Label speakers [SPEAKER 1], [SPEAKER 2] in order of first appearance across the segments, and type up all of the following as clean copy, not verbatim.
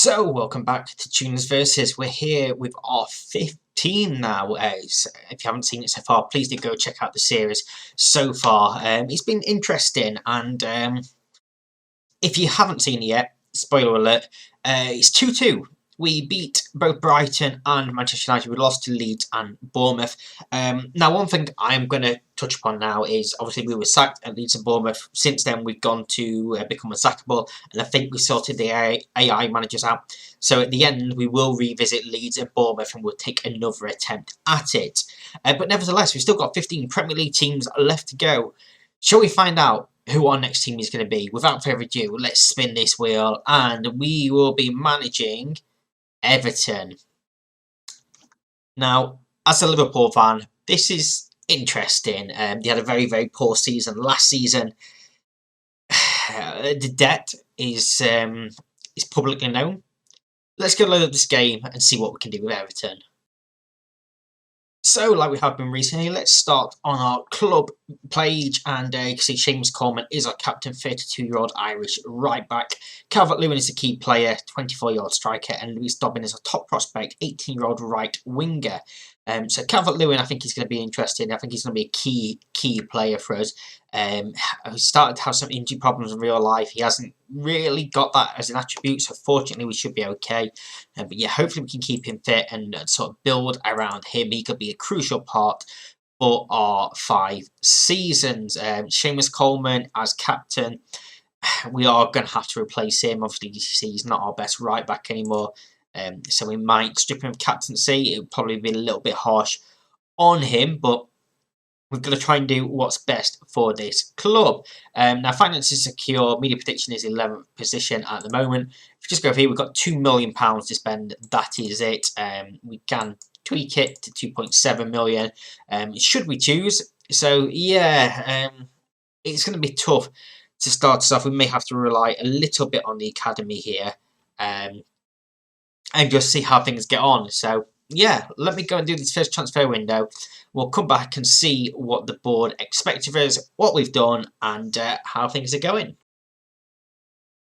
[SPEAKER 1] So, welcome back to Tuna's Versus. We're here with our 15 now. So if you haven't seen it so far, please do go check out the series so far. It's been interesting, and if you haven't seen it yet, spoiler alert, it's 2-2. We beat both Brighton and Manchester United. We lost to Leeds and Bournemouth. Now, one thing I'm going to touch upon now is obviously we were sacked at Leeds and Bournemouth. Since then, we've gone to become unsackable, and I think we sorted the AI managers out. So at the end, we will revisit Leeds and Bournemouth, and we'll take another attempt at it. But nevertheless, we've still got 15 Premier League teams left to go. Shall we find out who our next team is going to be? Without further ado, let's spin this wheel, and we will be managing Everton. Now, as a Liverpool fan, this is interesting. They had a very, very poor season last season. The debt is publicly known. Let's go load up this game and see what we can do with Everton. So, like we have been recently, let's start on our club page, and you can see Seamus Coleman is our captain, 32-year-old Irish right back. Calvert-Lewin is a key player, 24-year-old striker, and Lewis Dobbin is a top prospect, 18-year-old right winger. So Calvert-Lewin, I think he's going to be interesting. I think he's going to be a key player for us. He started to have some injury problems in real life. He hasn't really got that as an attribute, so fortunately we should be okay. But yeah, hopefully we can keep him fit and sort of build around him. He could be a crucial part for our 5 seasons. Seamus Coleman as captain. We are going to have to replace him. Obviously, you see he's not our best right back anymore. So we might strip him of captaincy. It would probably be a little bit harsh on him, but we're going to try and do what's best for this club. Now, finances is secure. Media prediction is 11th position at the moment. If you just go over here, we've got £2 million to spend. That is it. We can tweak it to 2.7 million. Should we choose? So, yeah, it's going to be tough to start us off. We may have to rely a little bit on the academy here. And just see how things get on. So, yeah, let me go and do this first transfer window. We'll come back and see what the board expects of us, what we've done, and how things are going.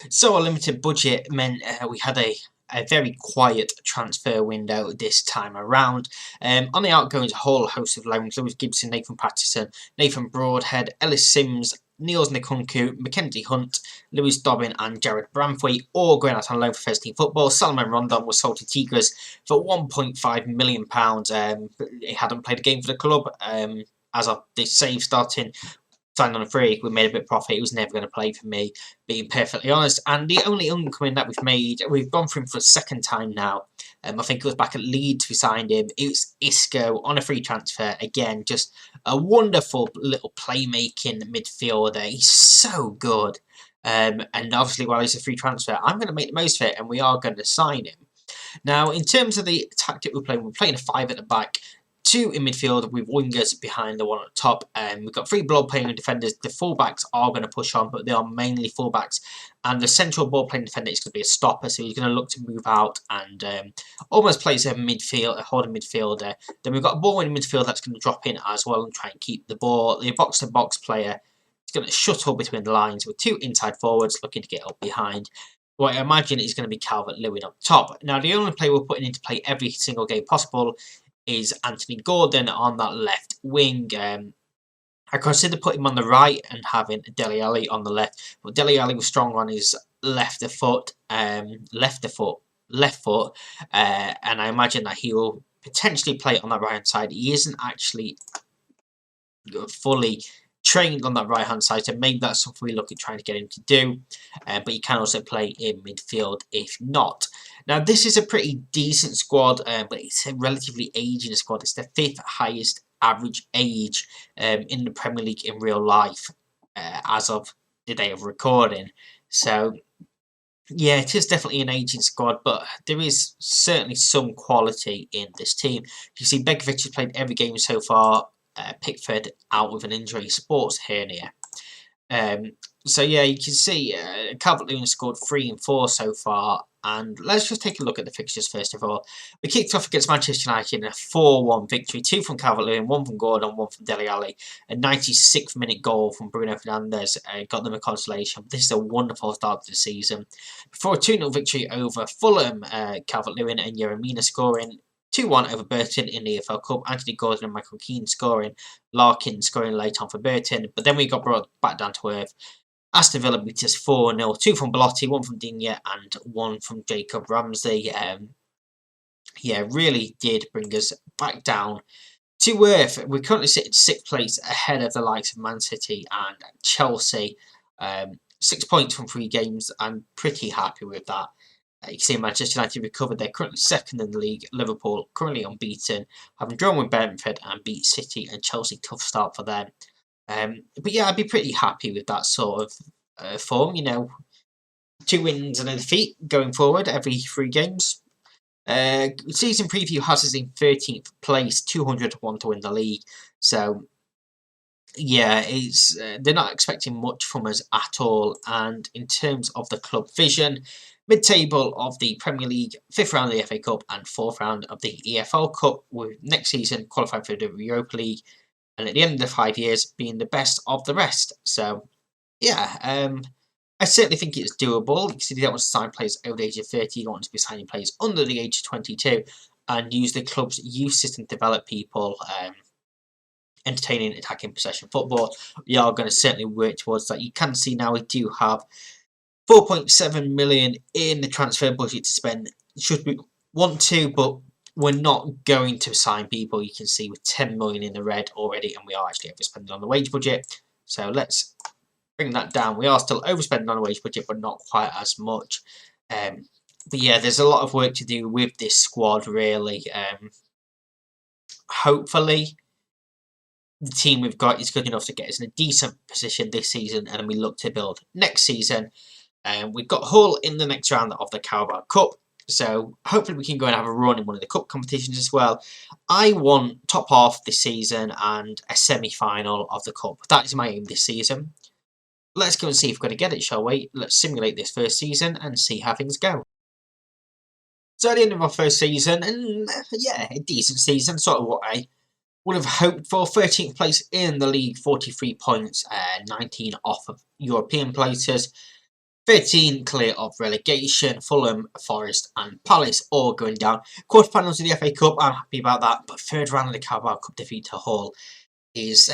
[SPEAKER 1] So, a limited budget meant we had a very quiet transfer window this time around. On the outgoings, a whole host of loans: Lewis Gibson, Nathan Patterson, Nathan Broadhead, Ellis Sims, Niels Nkunku, Mackenzie Hunt, Lewis Dobbin and Jared Bramthwaite, all going out on loan for first team football. Salomon Rondon was sold to Tigres for £1.5 million. He hadn't played a game for the club. As of this save starting, signed on a free, we made a bit of profit. He was never going to play for me, being perfectly honest. And the only incoming that we've made, we've gone for him for a second time now. I think it was back at Leeds we signed him. It was Isco on a free transfer. Again, just a wonderful little playmaking midfielder. He's so good. And obviously, while he's a free transfer, I'm going to make the most of it, and we are going to sign him. Now, in terms of the tactic we're playing a 5 at the back, 2 in midfield with wingers behind the one at the top. We've got 3 ball-playing defenders. The fullbacks are going to push on, but they are mainly fullbacks. And the central ball-playing defender is going to be a stopper, so he's going to look to move out and almost play as a holding midfielder. Then we've got a ball in midfield that's going to drop in as well and try and keep the ball. The box-to-box player is going to shuttle between the lines with 2 inside forwards looking to get up behind. What I imagine is going to be Calvert-Lewin up top. Now, the only player we're putting into play every single game possible is Anthony Gordon on that left wing. I consider putting him on the right and having Dele Alli on the left, but Dele Alli was strong on his left foot, and I imagine that he will potentially play on that right hand side. He isn't actually fully trained on that right hand side, so maybe that's something we look at trying to get him to do. But he can also play in midfield if not. Now, this is a pretty decent squad, but it's a relatively aging squad. It's the 5th highest average age in the Premier League in real life as of the day of recording. So, yeah, it is definitely an aging squad, but there is certainly some quality in this team. You see, Begovic has played every game so far. Pickford out with an injury, sports hernia. So yeah, you can see Calvert-Lewin scored 3 and 4 so far. And let's just take a look at the fixtures first of all. We kicked off against Manchester United in a 4-1 victory. 2 from Calvert-Lewin, 1 from Gordon, 1 from Dele Alli. A 96th minute goal from Bruno Fernandes got them a consolation. This is a wonderful start to the season. Before a 2-0 victory over Fulham, Calvert-Lewin and Yeremina scoring. 2-1 over Burton in the EFL Cup. Anthony Gordon and Michael Keane scoring. Larkin scoring late on for Burton. But then we got brought back down to earth. Aston Villa beat us 4-0. 2 from Belotti, 1 from Digne and 1 from Jacob Ramsey. Yeah, really did bring us back down to earth. We currently sit in 6th place ahead of the likes of Man City and Chelsea. 6 points from 3 games. I'm pretty happy with that. You can see Manchester United recovered. They're currently 2nd in the league. Liverpool currently unbeaten, having drawn with Brentford and beat City and Chelsea. Tough start for them. But yeah, I'd be pretty happy with that sort of form. 2 wins and a defeat going forward every 3 games. Season preview has us in 13th place, 201 to win the league. So yeah, it's they're not expecting much from us at all. And in terms of the club vision, mid-table of the Premier League, 5th round of the FA Cup and 4th round of the EFL Cup, with next season qualifying for the Europa League, and at the end of the 5 years being the best of the rest. So yeah, I certainly think it's doable. You can see they don't want to sign players over the age of 30, you want to be signing players under the age of 22, and use the club's youth system to develop people. Entertaining, attacking, possession football. We are going to certainly work towards that. You can see now we do have 4.7 million in the transfer budget to spend. Should we want to, but we're not going to sign people. You can see with 10 million in the red already, and we are actually overspending on the wage budget. So let's bring that down. We are still overspending on the wage budget, but not quite as much. But yeah, there's a lot of work to do with this squad, really. Hopefully, the team we've got is good enough to get us in a decent position this season, and then we look to build next season. We've got Hull in the next round of the Carabao Cup, so hopefully we can go and have a run in one of the cup competitions as well. I want top half this season and a semi-final of the cup. That is my aim this season. Let's go and see if we're going to get it, shall we? Let's simulate this first season and see how things go. So at the end of our first season, and yeah, a decent season, sort of what I would have hoped for. 13th place in the league, 43 points, 19 off of European places, 13 clear of relegation. Fulham, Forest and Palace all going down. Quarterfinals of the FA Cup, I'm happy about that, but 3rd round of the Carabao Cup defeat to Hull is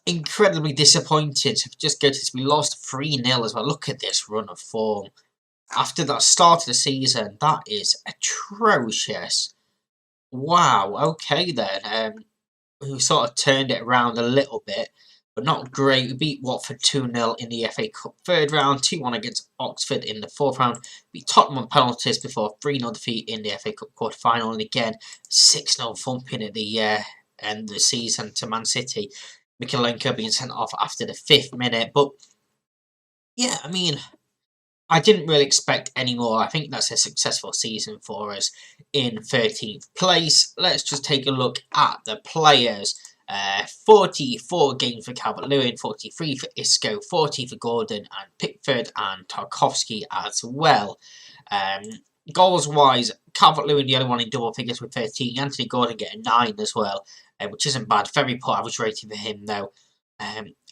[SPEAKER 1] incredibly disappointing. So just go to this, we lost 3-0 as well. Look at this run of form. After that start of the season, that is atrocious. Wow, okay then. We sort of turned it around a little bit, but not great. We beat Watford 2-0 in the FA Cup 3rd round, 2-1 against Oxford in the 4th round. Beat Tottenham on penalties before a 3-0 defeat in the FA Cup quarter final, and again 6-0 thumping at the end of the season to Man City. Mikalenko being sent off after the 5th minute, but yeah, I mean, I didn't really expect any more. I think that's a successful season for us in 13th place. Let's just take a look at the players. 44 games for Calvert-Lewin, 43 for Isco, 40 for Gordon and Pickford and Tarkowski as well. Goals-wise, Calvert-Lewin the only one in double figures with 13. Anthony Gordon getting 9 as well, which isn't bad. Very poor average rating for him though.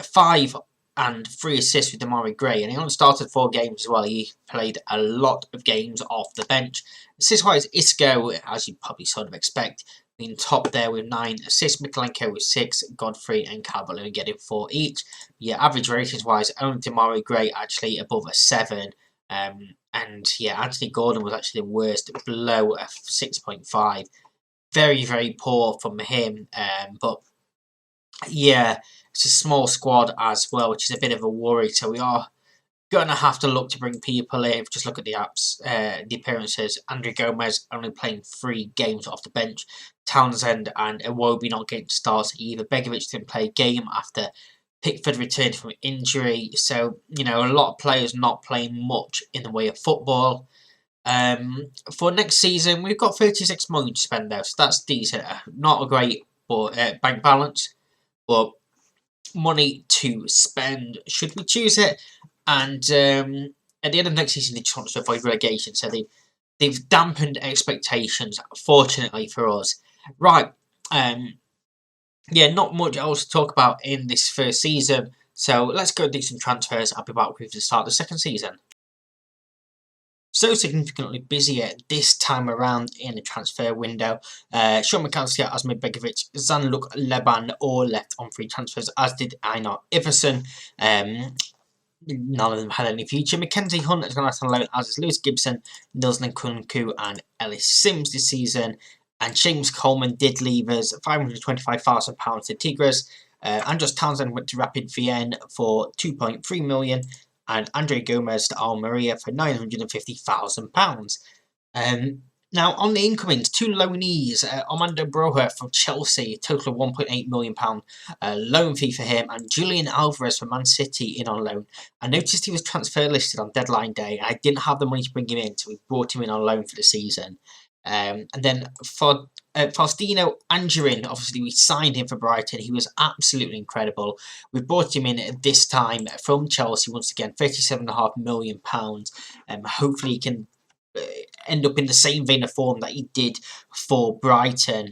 [SPEAKER 1] 5 and 3 assists with Demarai Gray, and he only started 4 games as well. He played a lot of games off the bench. Assist-wise, Isco, as you probably sort of expect, being top there with 9 assists. Mikalenko with 6, Godfrey and Calvert-Lewin getting 4 each. Yeah, average ratings-wise, only Demarai Gray actually above a 7. And yeah, Anthony Gordon was actually the worst, below a 6.5. Very, very poor from him. But yeah, it's a small squad as well, which is a bit of a worry. So we are going to have to look to bring people in. Just look at the the appearances. Andrew Gomez only playing 3 games off the bench. Townsend and Iwobi not getting starts either. Begovic didn't play a game after Pickford returned from injury. So, you know, a lot of players not playing much in the way of football. For next season, we've got 36 million to spend though, so that's decent. Not a great bank balance, but money to spend should we choose it. And at the end of next season, they just want to avoid relegation. So they've dampened expectations, fortunately for us. Right. Yeah, not much else to talk about in this first season. So let's go do some transfers. I'll be back with the start of the second season. So significantly busier this time around in the transfer window. Sean McAllister, Asmir Begovic, Zanluk Leban all left on free transfers, as did Einar Iversen. None of them had any future. Mackenzie Hunt has gone out on loan, as is Lewis Gibson, Nils Nkunku and Ellis Sims this season. And James Coleman did leave us £525,000 to Tigres. Andros Townsend went to Rapid Vienna for £2.3 million. And Andre Gomez to Almeria for £950,000. Now, on the incomings, two loanees, Armando Broja from Chelsea, a total of £1.8 million loan fee for him, and Julian Alvarez from Man City in on loan. I noticed he was transfer listed on deadline day, and I didn't have the money to bring him in, so we brought him in on loan for the season. And then for Faustino Angerin, obviously we signed him for Brighton. He was absolutely incredible. We brought him in this time from Chelsea once again, £37.5 million. Hopefully he can end up in the same vein of form that he did for Brighton.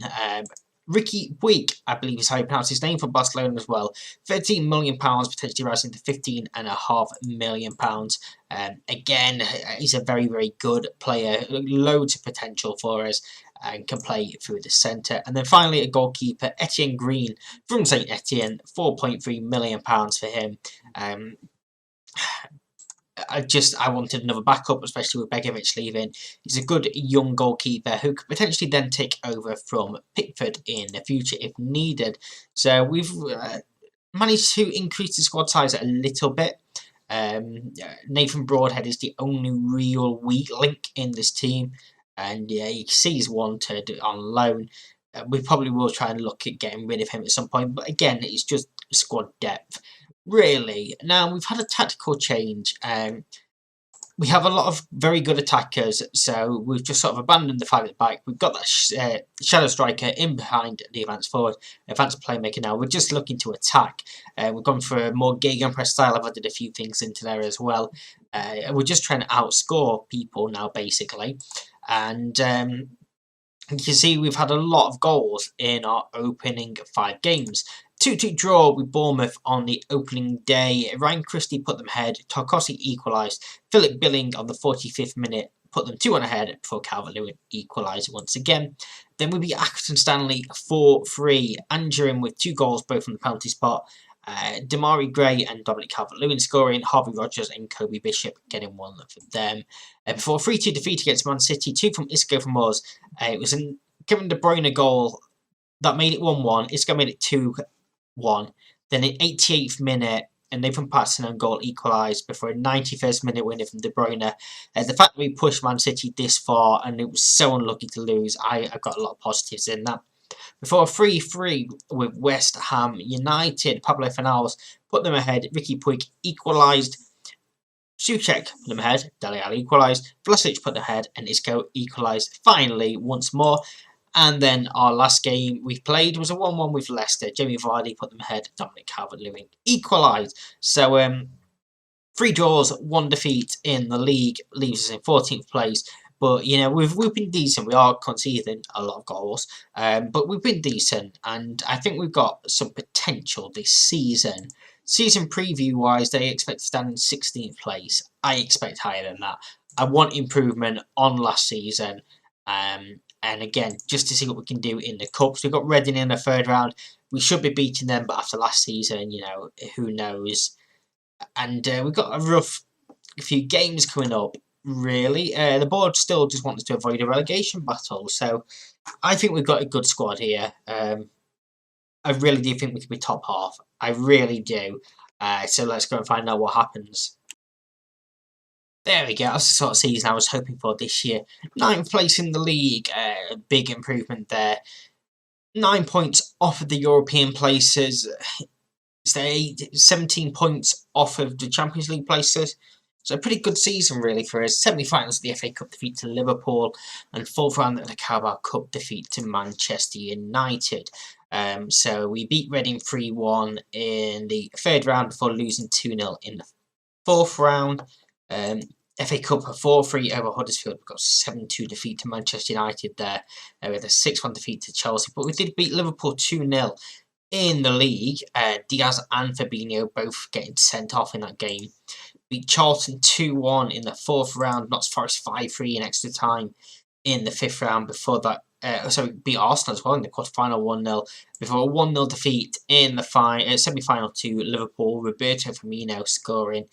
[SPEAKER 1] Ricky Puig, I believe is how you pronounce his name, for Barcelona as well. £13 million, potentially rising to £15.5 million. Again, he's a very, very good player. Loads of potential for us and can play through the centre. And then finally, a goalkeeper, Etienne Green from St Etienne, £4.3 million for him. I wanted another backup, especially with Begovic leaving. He's a good young goalkeeper who could potentially then take over from Pickford in the future if needed. So we've managed to increase the squad size a little bit. Nathan Broadhead is the only real weak link in this team, and yeah, you can see he's wanted on loan. We probably will try and look at getting rid of him at some point, but again, it's just squad depth. Really. Now, we've had a tactical change. We have a lot of very good attackers, so we've just sort of abandoned the five at the back. We've got that shadow striker in behind the advanced forward, advanced playmaker now. We're just looking to attack. We've gone for a more gegenpress style. I've added a few things into there as well. We're just trying to outscore people now, basically. And you can see we've had a lot of goals in our opening 5 games. 2-2 draw with Bournemouth on the opening day. Ryan Christie put them ahead. Tarkovsky equalised. Philip Billing on the 45th minute put them 2-1 ahead before Calvert-Lewin equalised once again. Then we beat Accrington Stanley 4-3. Angerin with 2 goals, both from the penalty spot. Damari Gray and Dominic Calvert-Lewin scoring. Harvey Rogers and Kobe Bishop getting 1 for them. Before a 3-2 defeat against Man City, 2 from Isco from us. It was a Kevin De Bruyne goal that made it 1-1. Isco made it 2-1. Then in 88th minute, and Nathan Patterson own goal equalised before a 91st minute winner from De Bruyne. The fact that we pushed Man City this far and it was so unlucky to lose, I got a lot of positives in that. Before a 3-3 with West Ham United, Pablo Fornals put them ahead. Ricky Puig equalised. Souček put them ahead. Dele Alli equalised. Vlasic put them ahead, and Isco equalised finally once more. And then our last game we played was a 1-1 with Leicester. Jamie Vardy put them ahead. Dominic Calvert-Lewin equalised. So 3 draws, 1 defeat in the league leaves us in 14th place. But you know we've been decent. We are conceding a lot of goals, but we've been decent, and I think we've got some potential this season. Season preview wise, they expect to stand in 16th place. I expect higher than that. I want improvement on last season. And again, just to see what we can do in the cups. We've got Reading in the 3rd round. We should be beating them, but after last season, you know, who knows? And we've got a rough few games coming up, really. The board still just wants to avoid a relegation battle, so I think we've got a good squad here. I really do think we could be top half. I really do. So let's go and find out what happens. There we go. That's the sort of season I was hoping for this year. 9th place in the league. Big improvement there. 9 points off of the European places. 17 points off of the Champions League places. So a pretty good season really for us. Semi-finals of the FA Cup defeat to Liverpool, and 4th round of the Carabao Cup defeat to Manchester United. So we beat Reading 3-1 in the 3rd round before losing 2-0 in the 4th round. FA Cup 4-3 over Huddersfield. We got 7-2 defeat to Manchester United there, with a 6-1 defeat to Chelsea. But we did beat Liverpool 2-0 in the league. Diaz and Fabinho both getting sent off in that game. Beat Charlton 2-1 in the 4th round. Notts Forest 5-3 in extra time in the 5th round. Before that, beat Arsenal as well in the quarter-final 1-0. Before a 1-0 defeat in the semi-final to Liverpool. Roberto Firmino scoring.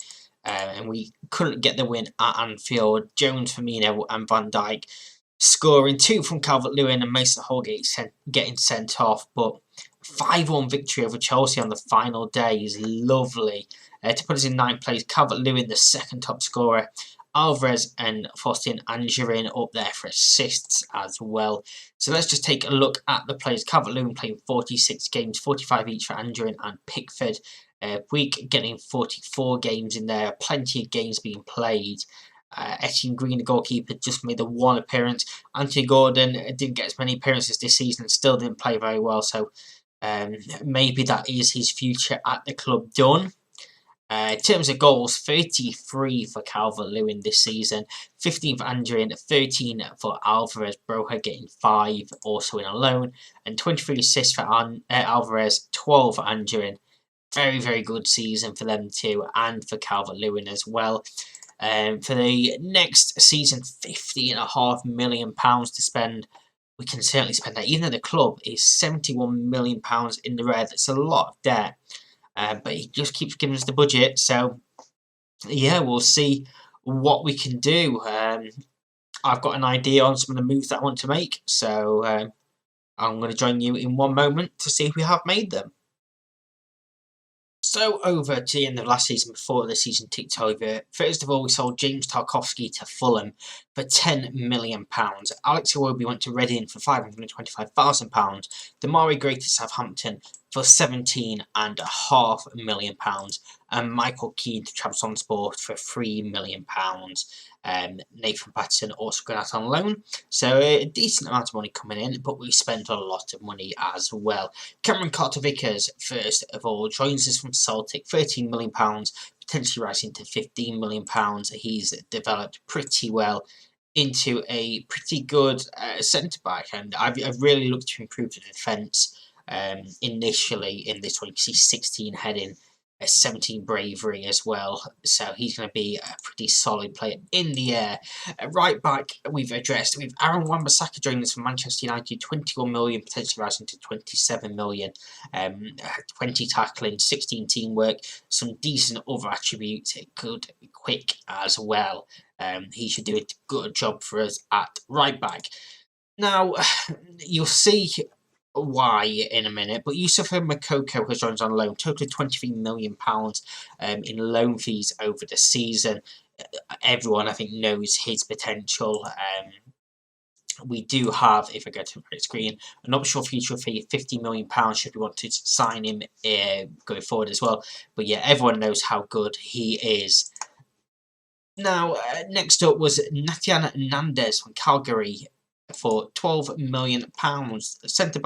[SPEAKER 1] And we couldn't get the win at Anfield. Jones, Firmino and Van Dijk scoring 2 from Calvert-Lewin and Mason Holgate getting sent off. But 5-1 victory over Chelsea on the final day is lovely. To put us in 9th place, Calvert-Lewin the second top scorer. Alvarez and Faustin Angerin up there for assists as well. So let's just take a look at the players. Calvert-Lewin playing 46 games, 45 each for Angerin and Pickford. Week getting 44 games in there, plenty of games being played. Etienne Green, the goalkeeper, just made the 1 appearance. Anthony Gordon didn't get as many appearances this season and still didn't play very well, so maybe that is his future at the club done. In terms of goals, 33 for Calvert-Lewin this season, 15 for Angerin, 13 for Alvarez, Broja getting 5 also in a loan, and 23 assists for Alvarez, 12 for Angerin. Very, very good season for them too, and for Calvert-Lewin as well. For the next season, £50.5 million to spend. We can certainly spend that. Even though the club is £71 million in the red, that's a lot of debt. But he just keeps giving us the budget. So, yeah, we'll see what we can do. I've got an idea on some of the moves that I want to make. So, I'm going to join you in one moment to see if we have made them. So over to the end of last season, before the season ticked over, first of all we sold James Tarkowski to Fulham for £10 million. Alex Iwobi went to Reading for £525,000. Damari Gray to Southampton for £17.5 million. And Michael Keane to Trabzonspor for £3 million. Nathan Patterson also going out on loan, so a decent amount of money coming in, but we spent a lot of money as well. Cameron Carter Vickers, first of all, joins us from Celtic, £13 million, potentially rising to £15 million. He's developed pretty well into a pretty good centre back, and I've really looked to improve the defence. Initially in this one, you can see 16 heading, 17 bravery as well, so he's going to be a pretty solid player in the air. Right back, we've addressed with Aaron Wan-Bissaka joining us from Manchester United, 21 million, potentially rising to 27 million. 20 tackling, 16 teamwork, some decent other attributes, good, quick as well. He should do a good job for us at right back. Now, you'll see why in a minute, but Yusufa Makoko has joined on loan, total £23 million in loan fees over the season. Everyone, I think, knows his potential. We do have, if I go to the screen, an optional future fee of £50 million should we want to sign him going forward as well. But yeah, everyone knows how good he is. Now, next up was Nathan Nandez from Calgary for £12 million. Centre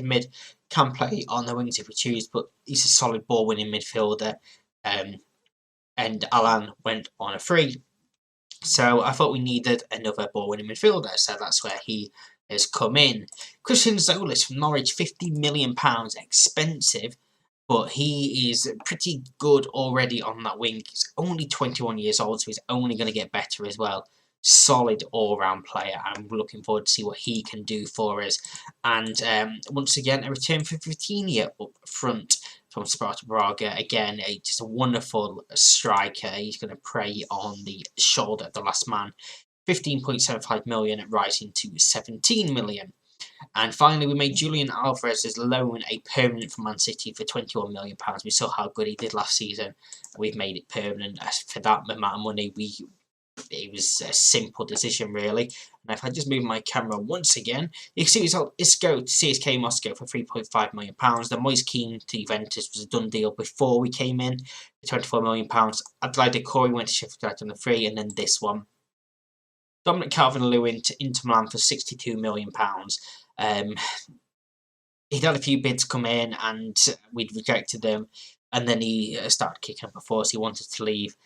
[SPEAKER 1] mid can play on the wings if we choose, but he's a solid ball winning midfielder. And Alan went on a free, so I thought we needed another ball winning midfielder, so that's where he has come in. Christian Zolis from Norwich, £50 million, expensive, but he is pretty good already on that wing. He's only 21 years old, so he's only going to get better as well. Solid all-round player. I'm looking forward to see what he can do for us. And once again, a return for Vitinha up front from Sparta Braga. Again, just a wonderful striker. He's going to prey on the shoulder of the last man. 15.75 million, rising to 17 million. And finally, we made Julian Alvarez's loan a permanent for Man City for £21 million. We saw how good he did last season. We've made it permanent. For that amount of money, it was a simple decision, really. And if I just move my camera once again, you can see result Isco to CSK Moscow for £3.5 million. The Moise Keane to Juventus was a done deal before we came in for £24 million. Adelaide Corey went to Sheffield United on the free, and then this one. Dominic Calvert-Lewin to Inter Milan for £62 million. He'd had a few bids come in and we'd rejected them, and then he started kicking up a fuss. He wanted to leave.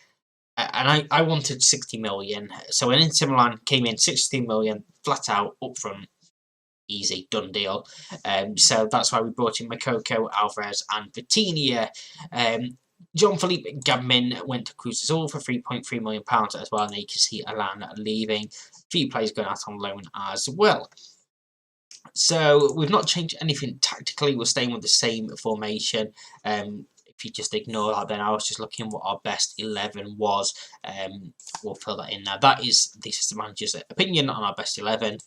[SPEAKER 1] And I wanted 60 million. So when Inter Milan came in 60 million, flat out, up front, easy, done deal. So that's why we brought in Makoko, Alvarez, and Vitinha. Jean-Philippe Gabmin went to Cruz Azul for £3.3 million as well, and you can see Alan leaving. A few players going out on loan as well. So we've not changed anything tactically. We're staying with the same formation. If you just ignore that, then I was just looking what our best 11 was. We'll fill that in now. That is the system manager's opinion on our best 11.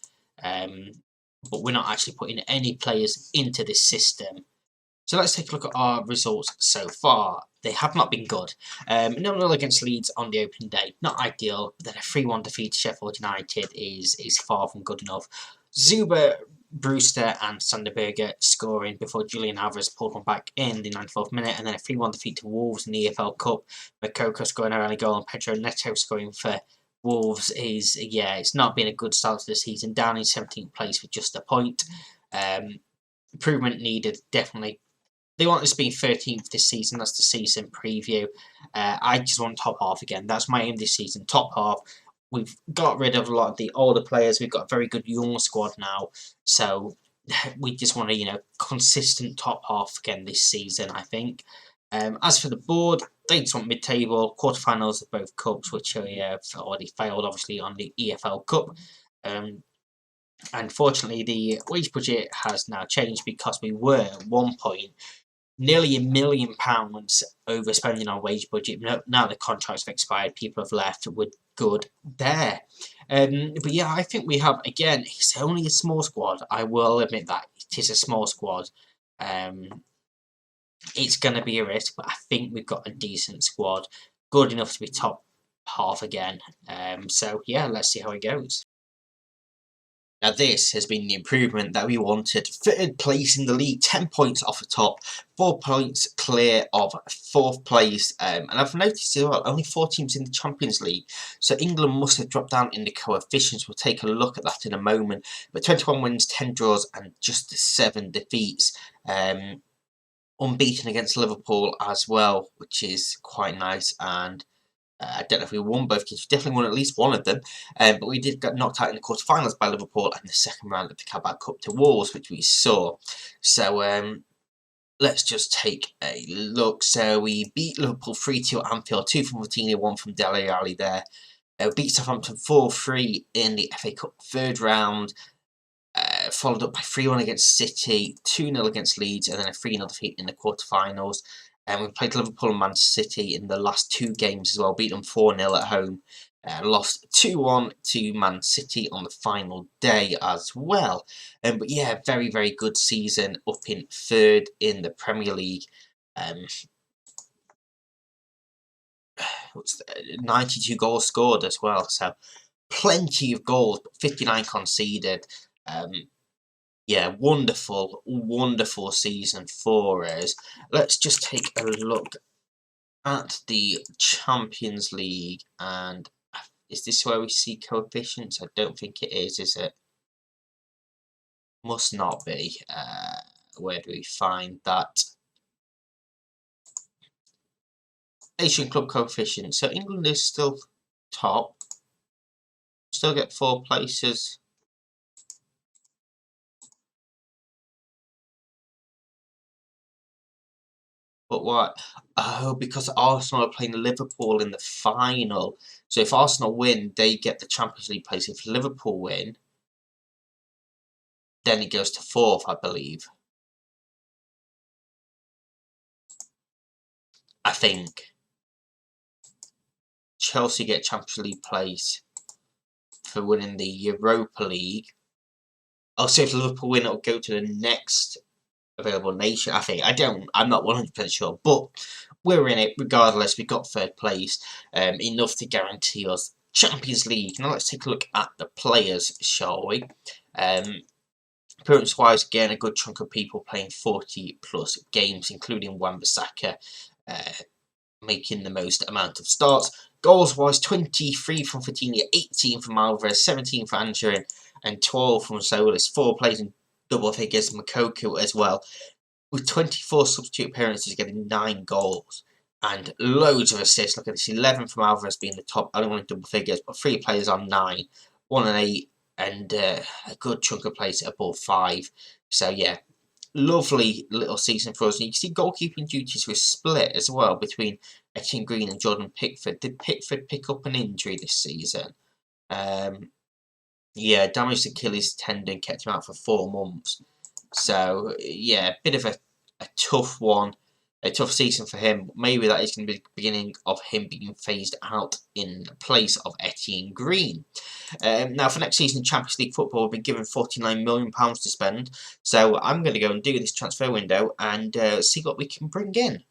[SPEAKER 1] But we're not actually putting any players into this system. So let's take a look at our results so far. They have not been good. 0-0 against Leeds on the opening day. Not ideal, but then a 3-1 defeat to Sheffield United is far from good enough. Zuber, Brewster and Sanderberger scoring before Julian Alvarez pulled one back in the 94th minute, and then a 3-1 defeat to Wolves in the EFL Cup. Makoko scoring our only goal and Pedro Neto scoring for Wolves is, it's not been a good start to the season. Down in 17th place with just a point. Improvement needed, definitely. They want us to be 13th this season. That's the season preview. I just want top half again. That's my aim this season. Top half. We've got rid of a lot of the older players. We've got a very good young squad now. So we just want a consistent top half again this season, I think. As for the board, they just want mid-table, quarterfinals of both cups, which we have already failed, obviously, on the EFL Cup. Unfortunately, the wage budget has now changed because we were at one point nearly £1 million overspending our wage budget. Now the contracts have expired, people have left. We're good there. But yeah, I think we have, again, it's only a small squad. I will admit that it is a small squad. It's going to be a risk, but I think we've got a decent squad, good enough to be top half again. So yeah, let's see how it goes. Now this has been the improvement that we wanted. Third place in the league, 10 points off the top, 4 points clear of 4th place. And I've noticed as well, only 4 teams in the Champions League. So England must have dropped down in the coefficients. We'll take a look at that in a moment. But 21 wins, 10 draws and just 7 defeats. Unbeaten against Liverpool as well, which is quite nice. And I don't know if we won both games. We definitely won at least one of them. But we did get knocked out in the quarterfinals by Liverpool and the second round of the Carabao Cup to Wolves, which we saw. So let's just take a look. So we beat Liverpool 3-2 at Anfield, 2 from Vitinha, 1 from Dele Alli there. We beat Southampton 4-3 in the FA Cup third round. Followed up by 3-1 against City, 2-0 against Leeds, and then a 3-0 defeat in the quarterfinals. And we played Liverpool and Manchester City in the last 2 games as well, beat them 4-0 at home. Lost 2-1 to Man City on the final day as well. But yeah, very, very good season, up in 3rd in the Premier League. 92 goals scored as well, so plenty of goals, but 59 conceded. Yeah, wonderful, wonderful season for us. Let's just take a look at the Champions League, and is this where we see coefficients? I don't think it is it? Must not be. Where do we find that? Asian Club coefficient. So England is still top. Still get 4 places. But what? Oh, because Arsenal are playing Liverpool in the final. So if Arsenal win, they get the Champions League place. If Liverpool win, then it goes to 4th, I believe. I think. Chelsea get Champions League place for winning the Europa League. Oh, so if Liverpool win, it'll go to the next available nation, I think. I'm not 100% sure, but we're in it regardless. We got 3rd place, enough to guarantee us Champions League. Now let's take a look at the players, shall we? Appearance wise, again, a good chunk of people playing 40 plus games, including Wan-Bissaka, making the most amount of starts. Goals wise, 23 from Vitinha, 18 from Alvarez, 17 for Angerin, and 12 from Solis. 4 plays in double figures, Makoko as well, with 24 substitute appearances, getting 9 goals. and loads of assists. Look at this, 11 from Alvarez being the top, only one in double figures, but 3 players on 9, 1 and 8, and a good chunk of players above 5. So yeah, lovely little season for us. And you can see goalkeeping duties were split as well between Etienne Green and Jordan Pickford. Did Pickford pick up an injury this season? Yeah, damaged Achilles tendon, kept him out for 4 months. So yeah, bit of a tough one, a tough season for him. Maybe that is going to be the beginning of him being phased out in place of Etienne Green. Now for next season, Champions League football will be given £49 million to spend. So I'm going to go and do this transfer window and see what we can bring in.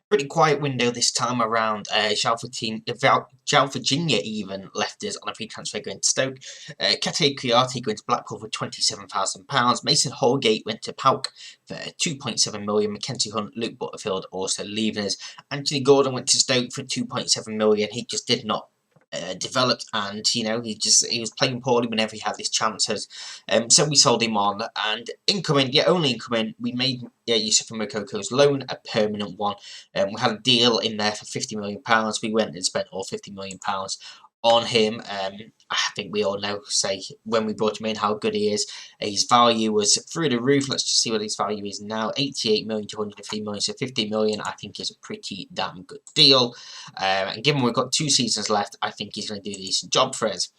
[SPEAKER 1] Pretty quiet window this time around. João Virginia even left us on a free transfer going to Stoke. Kate Kouyaté going to Blackpool for £27,000. Mason Holgate went to PAOK for £2.7 million. Mackenzie Hunt, Luke Butterfield also leaving us. Anthony Gordon went to Stoke for £2.7 million. He just did not developed, and he was playing poorly whenever he had his chances. So we sold him on, and only incoming, we made Yusufa Mokoko's loan a permanent one. We had a deal in there for £50 million. We went and spent all £50 million on him. I think we all know, when we brought him in, how good he is. His value was through the roof. Let's just see what his value is now. 88 million to 103 million, so 50 million I think is a pretty damn good deal. And given we've got 2 seasons left, I think he's going to do a decent job for us.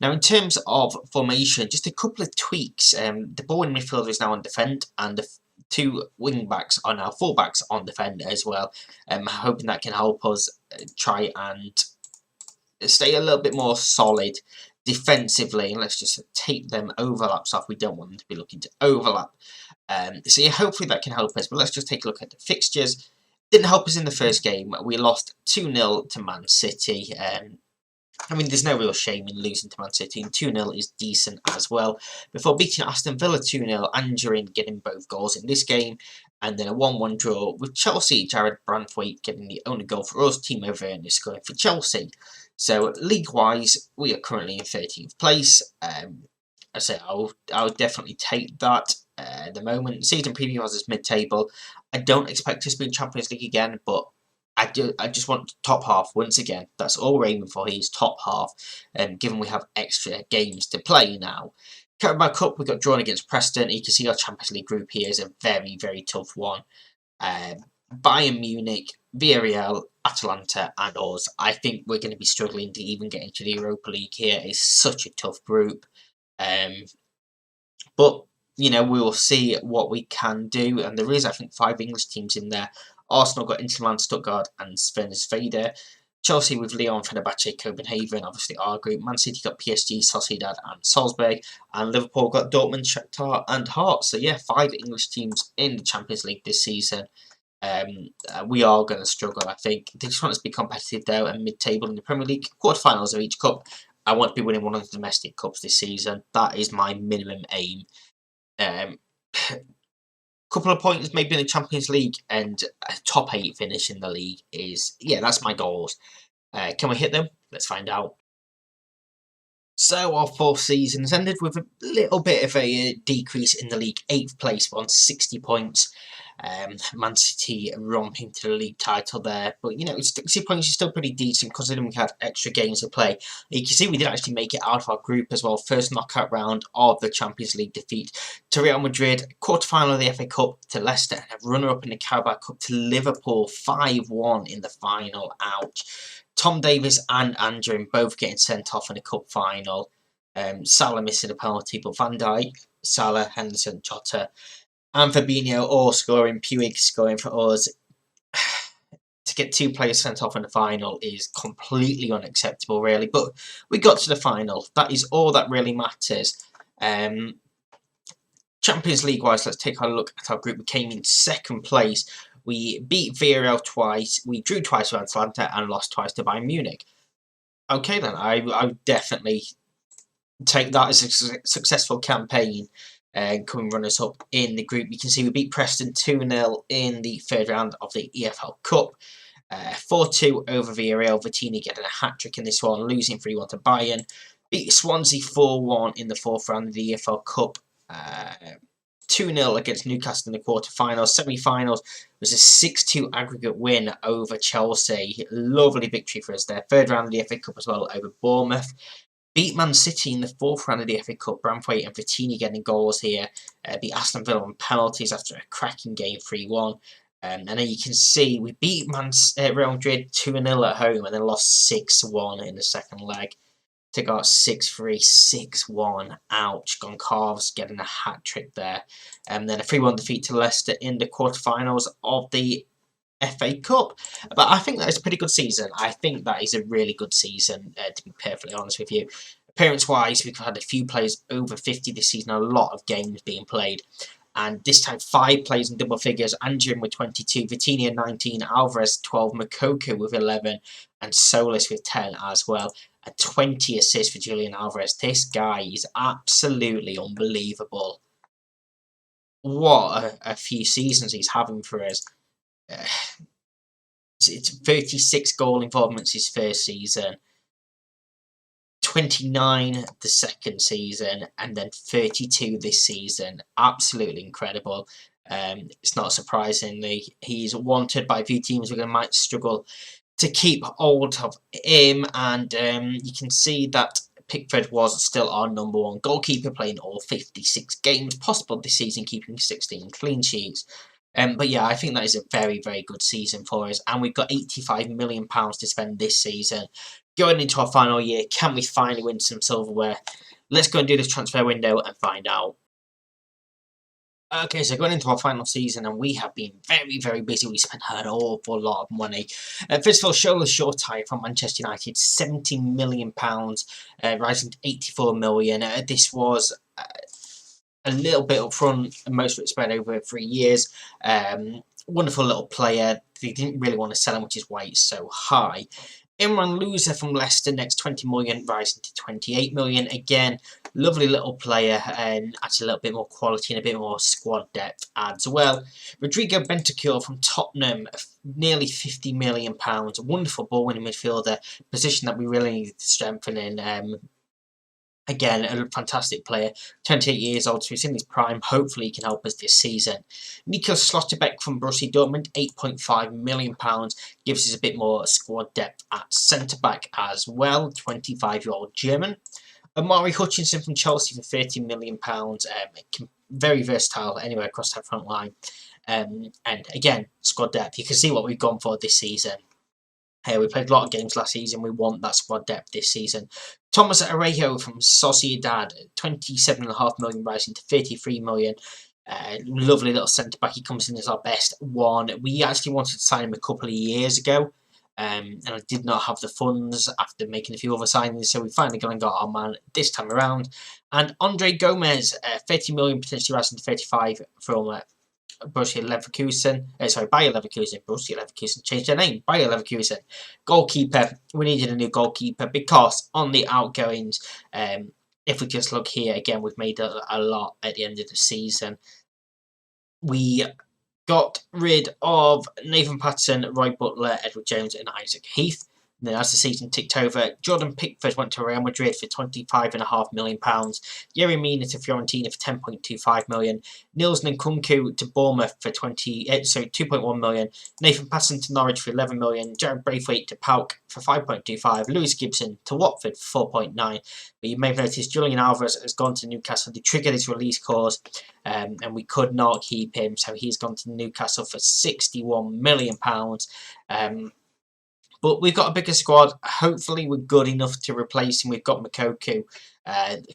[SPEAKER 1] Now, in terms of formation, just a couple of tweaks. The ball in midfielder is now on defend, and the 2 wing backs are now full backs on defend as well. Hoping that can help us try and stay a little bit more solid defensively, and let's just take them overlaps off. We don't want them to be looking to overlap. So yeah, hopefully that can help us. But let's just take a look at the fixtures. Didn't help us in the first game. We lost 2-0 to Man City. I mean, there's no real shame in losing to Man City, and 2-0 is decent as well. Before beating Aston Villa 2-0, Angerin getting both goals in this game, and then a 1-1 draw with Chelsea. Jared Branthwaite getting the only goal for us. Timo Werner scoring for Chelsea. So league-wise, we are currently in 13th place. I say I'll definitely take that at the moment. Season preview has us mid-table. I don't expect us to be in Champions League again, but I just want top half once again. That's all we're aiming for here is top half, given we have extra games to play now. Carabao Cup, we got drawn against Preston. You can see our Champions League group here is a very, very tough one. Bayern Munich, Villarreal, Atalanta and us. I think we're going to be struggling to even get into the Europa League here. It's such a tough group. But, we will see what we can do. And there is, I think, 5 English teams in there. Arsenal got Inter Milan, Stuttgart and Svernesveda. Chelsea with Lyon, Fenerbahce, Copenhagen, obviously our group. Man City got PSG, Sociedad and Salzburg. And Liverpool got Dortmund, Shakhtar and Hearts. So yeah, 5 English teams in the Champions League this season. We are going to struggle, I think. They just want us to be competitive though and mid-table in the Premier League. Quarterfinals of each cup. I want to be winning one of the domestic cups this season. That is my minimum aim. Couple of points maybe in the Champions League and a top 8 finish in the league is, that's my goals. Can we hit them? Let's find out. So our 4th season has ended with a little bit of a decrease in the league. 8th place, we're on 60 points. Man City romping to the league title there, but 60 points is still pretty decent considering we had extra games to play. You can see we did actually make it out of our group as well. First knockout round of the Champions League defeat to Real Madrid, quarter-final of the FA Cup to Leicester, and a runner-up in the Carabao Cup to Liverpool, 5-1 in the final. Ouch. Tom Davies and Andrew both getting sent off in a cup final. Salah missing a penalty, but Van Dijk, Salah, Henderson, Jota and Fabinho all scoring. Puig scoring for us. To get 2 players sent off in the final is completely unacceptable, really. But we got to the final. That is all that really matters. Champions League-wise, let's take a look at our group. We came in 2nd place. We beat Villarreal twice. We drew twice with Atalanta and lost twice to Bayern Munich. Okay, then. I definitely take that as a successful campaign. Coming runners up in the group. You can see we beat Preston 2-0 in the 3rd round of the EFL Cup. 4-2 over Villarreal. Vittini getting a hat-trick in this one, losing 3-1 to Bayern. Beat Swansea 4-1 in the 4th round of the EFL Cup. 2-0 against Newcastle in the quarter-finals. Semi-finals was a 6-2 aggregate win over Chelsea. Lovely victory for us there. Third round of the FA Cup as well over Bournemouth. Beat Man City in the fourth round of the FA Cup. Branthwaite and Vittini getting goals here. Beat Aston Villa on penalties after a cracking game 3-1. And then you can see we beat Real Madrid 2-0 at home and then lost 6-1 in the second leg. To go 6-3, 6-1. Ouch. Goncalves getting a hat trick there. And then a 3-1 defeat to Leicester in the quarterfinals of the FA Cup. But I think that is a pretty good season. I think that is a really good season, to be perfectly honest with you. Appearance-wise, we've had a few players over 50 this season, a lot of games being played. And this time, 5 players in double figures. Anjorin with 22, Vitinha 19, Alvarez 12, Moukoko with 11, and Solis with 10 as well. And 20 assists for Julian Alvarez. This guy is absolutely unbelievable. What a few seasons he's having for us. It's 36 goal involvements his first season. 29 the second season, and then 32 this season. Absolutely incredible. It's not surprisingly he's wanted by a few teams who might struggle to keep hold of him, and you can see that Pickford was still our #1 goalkeeper, playing all 56 games possible this season, keeping 16 clean sheets. But yeah, I think that is a very, very good season for us, and we've got £85 million to spend this season. Going into our final year, can we finally win some silverware? Let's go and do this transfer window and find out. Okay, so going into our final season, and we have been very, very busy. We spent an awful lot of money. First of all, Shola Shortai from Manchester United, £70 million, rising to £84 million. This was a little bit up front, and most of it spread over 3 years. Wonderful little player. They didn't really want to sell him, which is why it's so high. Imran Loser from Leicester, next £20 million, rising to £28 million. Again, lovely little player, and adds a little bit more quality and a bit more squad depth as well. Rodrigo Bentancur from Tottenham, nearly £50 million. A wonderful ball-winning midfielder, position that we really need to strengthen in. Again, a fantastic player, 28 years old, so he's in his prime. Hopefully he can help us this season. Nico Slotterbeck from Borussia Dortmund, £8.5 million, gives us a bit more squad depth at centre-back as well, 25-year-old German. Omari Hutchinson from Chelsea for £30 million, very versatile anywhere across that front line. And again, squad depth, you can see what we've gone for this season. We played a lot of games last season. We want that squad depth this season. Thomas Arejo from Sociedad, £27.5 million, rising to £33 million. Lovely little centre-back. He comes in as our best one. We actually wanted to sign him a couple of years ago, and I did not have the funds after making a few other signings, so we finally gone and got our man this time around. And Andre Gomez, £30 million, potentially rising to 35 from Bayer Leverkusen, Borussia Leverkusen changed their name, Bayer Leverkusen. Goalkeeper, we needed a new goalkeeper because on the outgoings, if we just look here, again, we've made a lot at the end of the season. We got rid of Nathan Patterson, Roy Butler, Edward Jones and Isaac Heath. And then as the season ticked over, Jordan Pickford went to Real Madrid for £25.5 million. Yerry Mina to Fiorentina for £10.25 million. Nils Nkunku to Bournemouth for £2.1 million. Nathan Patterson to Norwich for £11 million. Jared Braithwaite to PAOK for £5.25 million. Lewis Gibson to Watford for £4.9 million. But you may have noticed Julian Alvarez has gone to Newcastle. They triggered his release clause, and we could not keep him, so he's gone to Newcastle for £61 million. But we've got a bigger squad. Hopefully we're good enough to replace him. We've got Moukoko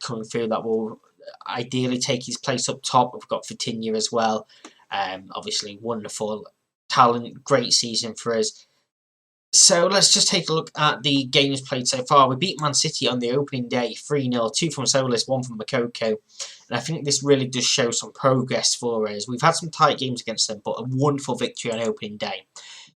[SPEAKER 1] coming through that will ideally take his place up top. We've got Vitinha as well. Obviously wonderful talent. Great season for us. So let's just take a look at the games played so far. We beat Man City on the opening day 3-0. 2 from Solis, 1 from Moukoko. And I think this really does show some progress for us. We've had some tight games against them, but a wonderful victory on opening day.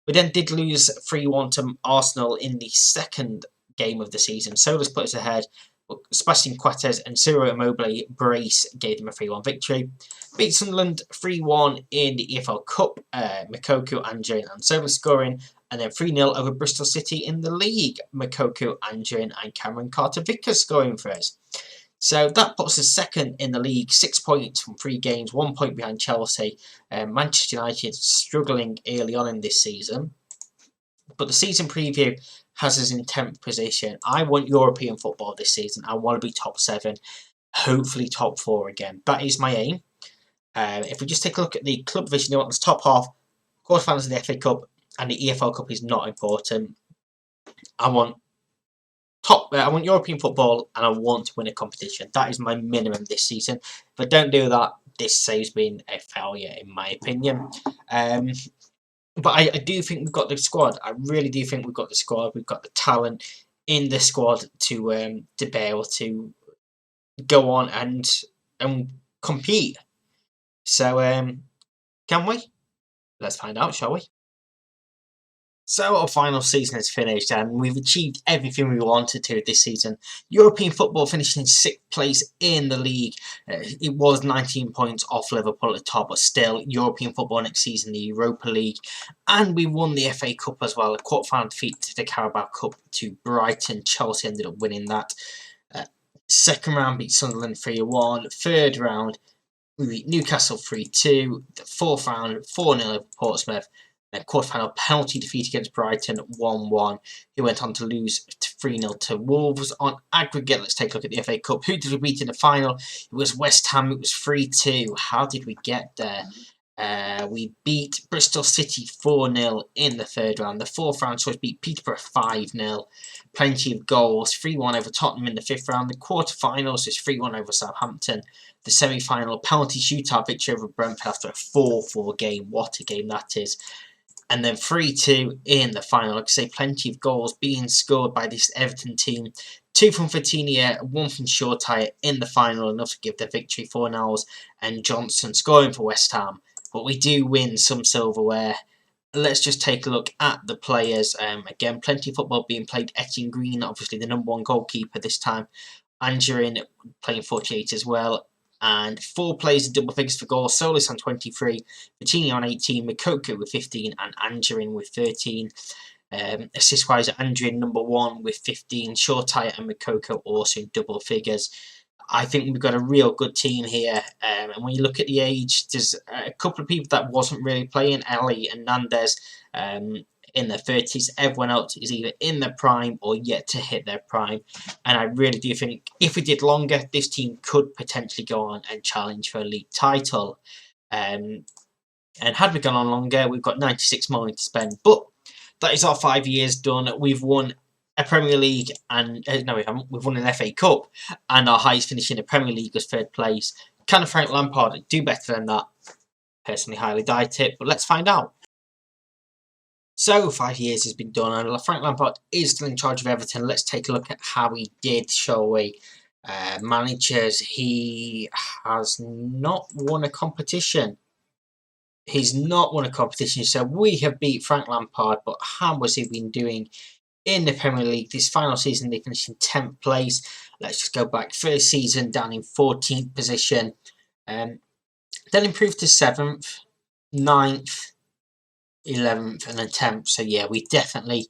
[SPEAKER 1] We then did lose 3-1 to Arsenal in the second game of the season. Solis put us ahead, but Sebastian Coates and Ciro Immobile brace gave them a 3-1 victory. Beat Sunderland 3-1 in the EFL Cup. Moukoko, Anjorin and Solis scoring. And then 3-0 over Bristol City in the league. Moukoko, Anjorin and Cameron Carter-Vickers scoring for us. So that puts us second in the league, 6 points from 3 games, 1 point behind Chelsea. Manchester United struggling early on in this season. But the season preview has us in 10th position. I want European football this season. I want to be top 7, hopefully top 4 again. That is my aim. If we just take a look at the club division, you want the top half, quarterfinals of the FA Cup, and the EFL Cup is not important. I want European football, and I want to win a competition. That is my minimum this season. If I don't do that, this saves being a failure, in my opinion. But I do think we've got the squad. I really do think we've got the squad. We've got the talent in the squad to be able to go on and compete. So can we? Let's find out, shall we? So our final season is finished and we've achieved everything we wanted to this season. European football finishing in 6th place in the league. It was 19 points off Liverpool at the top, but still European football next season, the Europa League. And we won the FA Cup as well. A quarter-final defeat to the Carabao Cup to Brighton. Chelsea ended up winning that. Second round beat Sunderland 3-1. Third round we beat Newcastle 3-2. The fourth round 4-0 over Portsmouth. Quarter-final penalty defeat against Brighton 1-1, who went on to lose 3-0 to Wolves. On aggregate, let's take a look at the FA Cup. Who did we beat in the final? It was West Ham. It was 3-2. How did we get there? We beat Bristol City 4-0 in the third round. The fourth round saw us beat Peterborough 5-0. Plenty of goals. 3-1 over Tottenham in the fifth round. The quarter-finals is 3-1 over Southampton. The semi-final penalty shootout victory over Brentford after a 4-4 game. What a game that is. And then 3-2 in the final. Like I say, plenty of goals being scored by this Everton team. 2 from Fatinia, 1 from Shortire in the final, enough to give the victory. Fornals and Johnson scoring for West Ham. But we do win some silverware. Let's just take a look at the players. Again, plenty of football being played. Etienne Green, obviously the #1 goalkeeper this time. Angerin playing 48 as well. And 4 players in double figures for goals. Solis on 23, Vitinha on 18, Makoko with 15, and Angerin with 13. Assist-wise, Angerin #1 with 15, Shortire and Makoko also in double figures. I think we've got a real good team here. And when you look at the age, there's a couple of people that wasn't really playing, Ali and Nandez, in their 30s. Everyone else is either in their prime or yet to hit their prime. And I really do think if we did longer, this team could potentially go on and challenge for a league title. And had we gone on longer, we've got 96 more to spend. But that is our 5 years done. We've won a Premier League and no, we haven't. We've won an FA Cup, and our highest finish in the Premier League was 3rd place. Can Frank Lampard do better than that? Personally, highly doubt it, but let's find out. So 5 years has been done, and Frank Lampard is still in charge of Everton. Let's take a look at how he did, shall we? Managers, he has not won a competition. He's not won a competition, so we have beat Frank Lampard, but how has he been doing in the Premier League? This final season, they finished in 10th place. Let's just go back. First season, down in 14th position. Then improved to 7th, 9th, 11th, and then 10th. So, yeah, we've definitely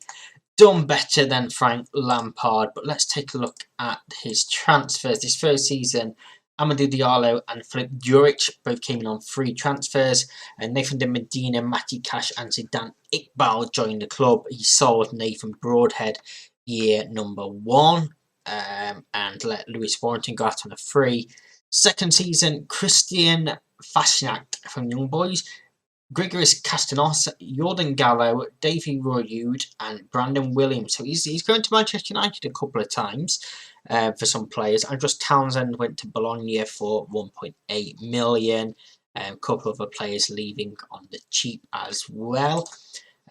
[SPEAKER 1] done better than Frank Lampard. But let's take a look at his transfers. This first season, Amadou Diallo and Philip Juric both came in on free transfers. And Nathan De Medina, Matty Cash and Zidane Iqbal joined the club. He sold Nathan Broadhead year #1 and let Lewis Warrington go out on a free. Second season, Christian Fasnacht from Young Boys, Grigoris Castanos, Jordan Gallo, Davy Royude and Brandon Williams. So he's going to Manchester United a couple of times for some players. Andros Townsend went to Bologna for 1.8 million. A couple of other players leaving on the cheap as well.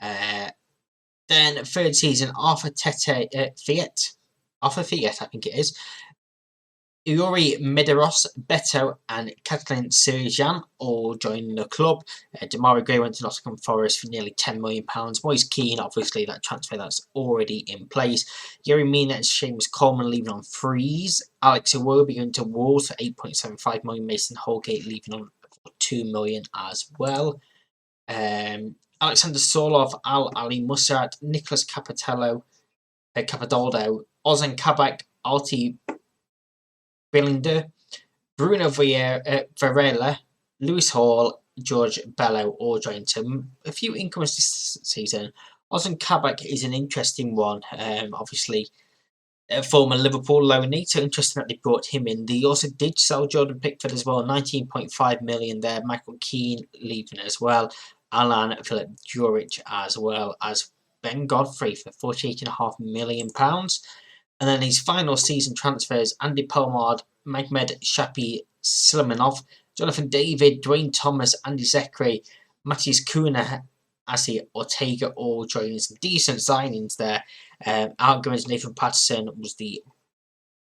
[SPEAKER 1] Then third season, Arthur Fiat, I think it is. Yuri Medeiros, Beto and Kathleen Sirijan all joining the club. Demarai Gray went to Nottingham Forest for nearly £10 million. Moise Keane, obviously, that transfer that's already in place. Yerry Mina and Seamus Coleman leaving on frees. Alex Iwobi going to Wolves for £8.75 million. Mason Holgate leaving on for £2 million as well. Alexander Sorlov, Al Ali Musart, Nicholas Capodoldo, Ozan Kabak, Alti Billinger, Bruno Varela, Lewis Hall, George Bello all joined him. A few incomers this season. Ozan Kabak is an interesting one. Obviously, former Liverpool loanee, so interesting that they brought him in. They also did sell Jordan Pickford as well, 19.5 million there. Michael Keane leaving as well. Alan Philip Juric as well as Ben Godfrey for £48.5 million. And then his final season transfers: Andy Pomard, Magmed Shapi Silimanov, Jonathan David, Dwayne Thomas, Andy Zekri, Matthias Cunha, Asi Ortega all joining. Some decent signings there. Outgoings Nathan Patterson was the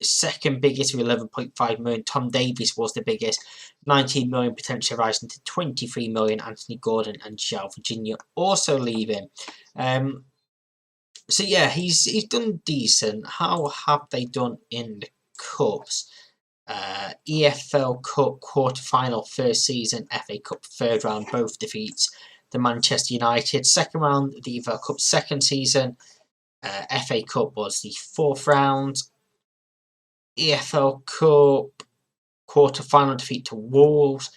[SPEAKER 1] second biggest with 11.5 million. Tom Davies was the biggest, 19 million, potentially rising to 23 million. Anthony Gordon and João Virginia also leaving. So yeah, he's done decent. How have they done in the cups? EFL Cup quarter-final first season, FA Cup third round, both defeats. The Manchester United second round, the EFL Cup second season. FA Cup was the fourth round. EFL Cup quarter-final defeat to Wolves.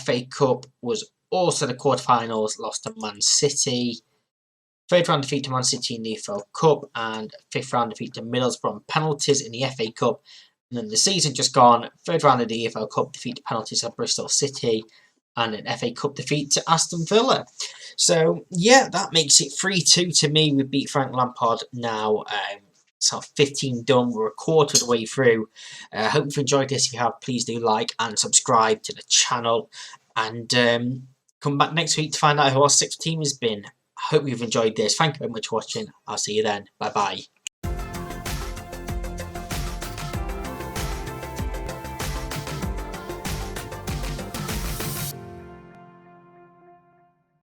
[SPEAKER 1] FA Cup was also the quarter-finals, lost to Man City. Third round defeat to Man City in the EFL Cup, and fifth round defeat to Middlesbrough on penalties in the FA Cup. And then the season just gone, third round of the EFL Cup defeat to penalties at Bristol City, and an FA Cup defeat to Aston Villa. So yeah, that makes it 3-2 to me. We beat Frank Lampard now. So 15 done. We're a quarter of the way through. Hope you've enjoyed this. If you have, please do like and subscribe to the channel. And come back next week to find out who our sixth team has been. I hope you've enjoyed this. Thank you very much for watching. I'll see you then. Bye bye.